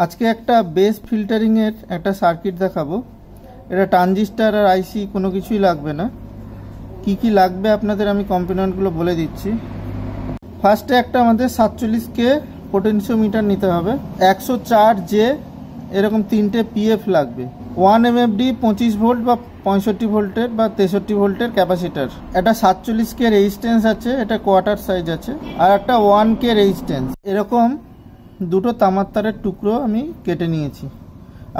আজকে একটা base filtering এর একটা সার্কিট দেখাবো। এটা ট্রানজিস্টর আর আইসি কোনো কিছুই লাগবে না। কি কি লাগবে আপনাদের আমি কম্পোনেন্টগুলো বলে দিচ্ছি। ফার্স্টে একটা আমাদের 47K পোটেনশিওমিটার নিতে হবে। 104J এরকম 3টে পিএফ লাগবে। 1 MFD 25 ভোল্ট বা 65 ভোল্টের বা 63 ভোল্টের ক্যাপাসিটার। এটা 47K রেজিস্ট্যান্স আছে, এটা কোয়ার্টার সাইজ আছে। আর একটা 1K রেজিস্ট্যান্স। এরকম দুটো তামার তারের টুকরো আমি কেটে নিয়েছি।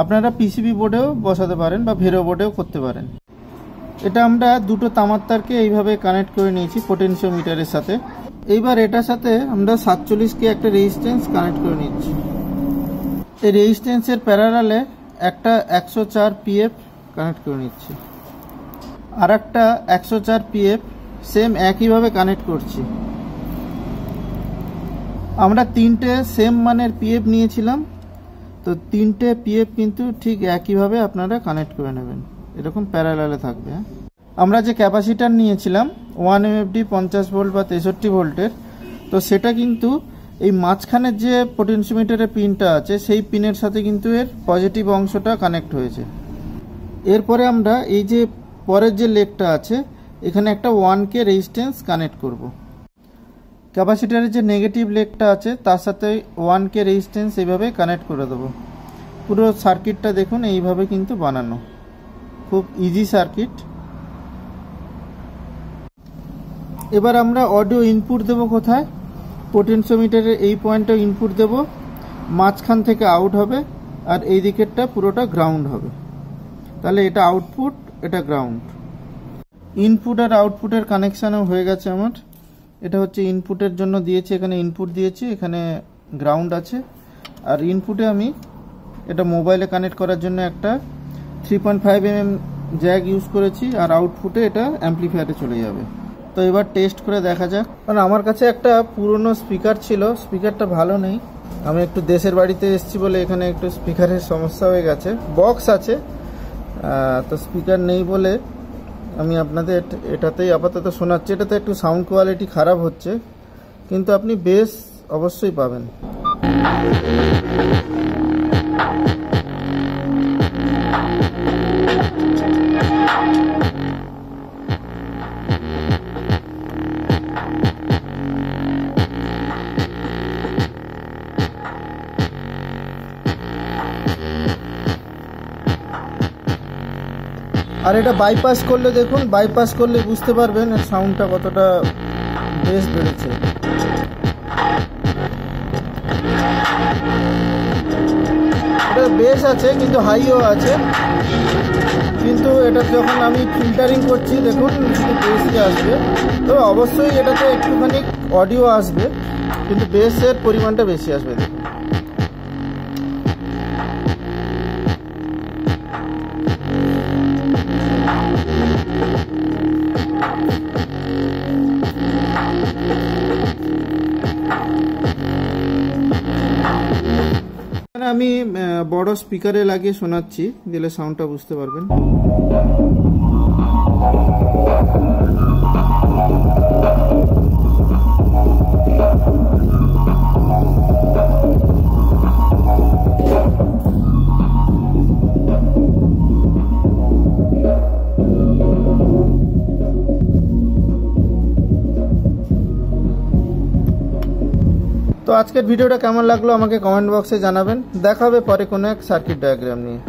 আপনারা পিসিবি বোর্ডেও বসাতে পারেন বা ভেরো বোর্ডেও করতে পারেন। এটা আমরা দুটো তামার তারকে এইভাবে কানেক্ট করে নিয়েছি পোটেনশিওমিটারের সাথে। এইবার এটার সাথে আমরা 47K একটা রেজিস্ট্যান্স কানেক্ট করে নিচ্ছি। এই রেজিস্ট্যান্সের প্যারালালে একটা 104 পিএফ কানেক্ট করে নিচ্ছি। আর একটা 104 পিএফ সেম একইভাবে কানেক্ট করছি। আমরা 3টে সেম মানের পিএফ নিয়েছিলাম, তো 3টে পিএফ কিন্তু ঠিক একইভাবে আপনারা কানেক্ট করে নেবেন, এরকম প্যারালালে থাকবে। আমরা যে ক্যাপাসিটার নিয়েছিলাম 1 MFD 50 ভোল্ট বা 63 ভোল্টের, তো সেটা কিন্তু এই মাঝখানের যে পোটেনশিওমিটারের পিনটা আছে সেই পিনের সাথে কিন্তু এর পজিটিভ অংশটা কানেক্ট হয়েছে। এরপরে আমরা এই যে পরের যে লেগটা আছে এখানে একটা 1K রেজিস্ট্যান্স কানেক্ট করব। ক্যাপাসিটারের যে নেগেটিভ লেগটা আছে তার সাথে 1K রেজিস্ট্যান্স এইভাবে কানেক্ট করে দেবো। পুরো সার্কিটটা দেখুন এইভাবে কিন্তু বানানো, খুব ইজি সার্কিট। এবার আমরা অডিও ইনপুট দেব কোথায়? পোটেনশিওমিটারের এই পয়েন্টে ইনপুট দেব, মাঝখান থেকে আউট হবে আর এই দিকেরটা পুরোটা গ্রাউন্ড হবে। তাহলে এটা আউটপুট, এটা গ্রাউন্ড। ইনপুট আর আউটপুটের কানেকশানও হয়ে গেছে আমার। এটা হচ্ছে ইনপুটের জন্য দিয়েছি, এখানে ইনপুট দিয়েছি, এখানে গ্রাউন্ড আছে। আর ইনপুটে আমি এটা মোবাইলে কানেক্ট করার জন্য একটা 3.5 mm জ্যাক ইউজ করেছি। আর আউটপুটে এটা অ্যাম্পলিফায়ারে চলে যাবে। তো এবার টেস্ট করে দেখা যাক। কারণ আমার কাছে একটা পুরনো স্পিকার ছিল, স্পিকারটা ভালো নেই। আমি একটু দেশের বাড়িতে এসেছি বলে এখানে একটু স্পিকারের সমস্যা হয়ে গেছে। বক্স আছে তো স্পিকার নেই বলে আমি আপনাদের এটাতেই আপাতত শোনাচ্ছি। এটাতে একটু সাউন্ড কোয়ালিটি খারাপ হচ্ছে, কিন্তু আপনি বেস অবশ্যই পাবেন। আর এটা বাইপাস করলে দেখুন, বাইপাস করলে বুঝতে পারবেন সাউন্ডটা কতটা বেস বেড়েছে। এটা বেস আছে কিন্তু হাইও আছে, কিন্তু এটা যখন আমি ফিল্টারিং করছি দেখুন শুধু বেসই আসবে। তো অবশ্যই এটাতে একটুখানি অডিও আসবে, কিন্তু বেসের পরিমাণটা বেশি আসবে। দেখুন আমি বড় স্পিকারে লাগিয়ে শোনাচ্ছি, দিলে সাউন্ডটা বুঝতে পারবেন। তো আজকের ভিডিওটা কেমন লাগলো আমাকে কমেন্ট বক্সে জানাবেন। দেখা হবে পরে কোনো এক সার্কিট ডায়াগ্রাম নিয়ে।